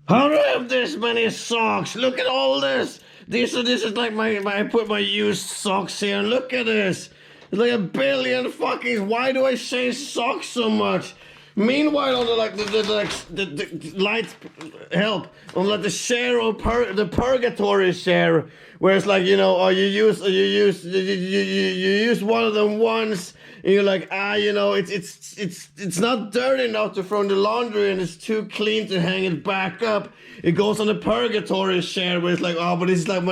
How do I have this many socks? Look at all this. This is like I put my used socks here. Look at this. It's like a billion fucking. Why do I say socks so much? Meanwhile, on the light help on like the share of the purgatory share, where it's like, you know, oh, you use one of them once, and you're like, you know, it's not dirty enough to throw in the laundry, and it's too clean to hang it back up. It goes on the purgatory share, where it's like, oh, but it's like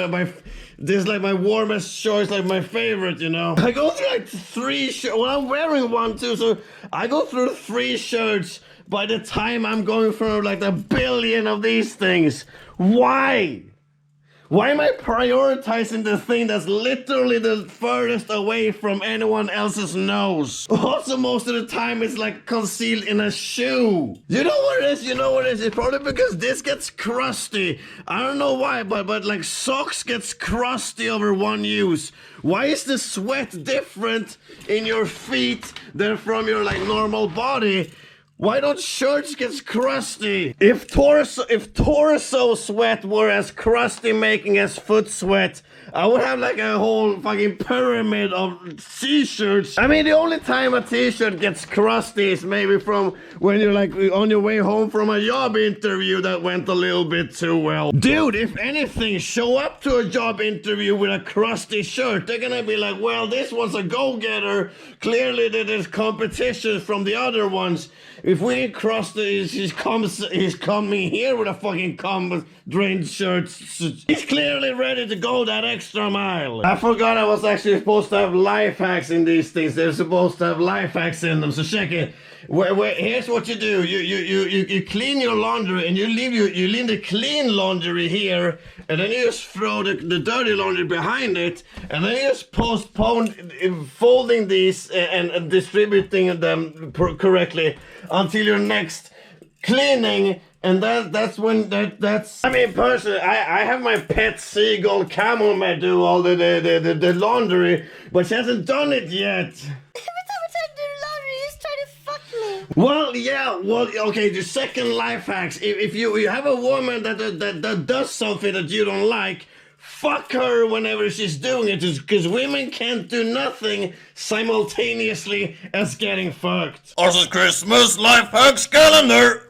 this is like my warmest choice, like my favorite, you know. I go through like 3 shirts. Well, I'm wearing one too, so I go through 3 shirts by the time I'm going through like a billion of these things. Why? Why am I prioritizing the thing that's literally the furthest away from anyone else's nose? Also, most of the time it's like concealed in a shoe. You know what it is? You know what it is? It's probably because this gets crusty. I don't know why, but like socks gets crusty over one use. Why is the sweat different in your feet than from your like normal body? Why don't shirts get crusty? If torso sweat were as crusty making as foot sweat, I would have like a whole fucking pyramid of t-shirts. I mean, the only time a t-shirt gets crusty is maybe from when you're like on your way home from a job interview that went a little bit too well. Dude, if anything, show up to a job interview with a crusty shirt. They're gonna be like, well, this one's a go-getter. Clearly there's competition from the other ones. If we ain't crusty, he's coming here with a fucking drained shirt. He's clearly ready to go that extra mile. I forgot I was actually supposed to have life hacks in these things. They're supposed to have life hacks in them, so check it. Here's what you do. You clean your laundry and you leave the clean laundry here, and then you just throw the dirty laundry behind it, and then you just postpone folding these and distributing them correctly until your next cleaning. And that's when I mean, personally, I have my pet seagull Camel do all the laundry, but she hasn't done it yet. Well, yeah, okay, the second life hacks. If you have a woman that does something that you don't like, fuck her whenever she's doing it, because women can't do nothing simultaneously as getting fucked. Arson's Christmas life hacks calendar.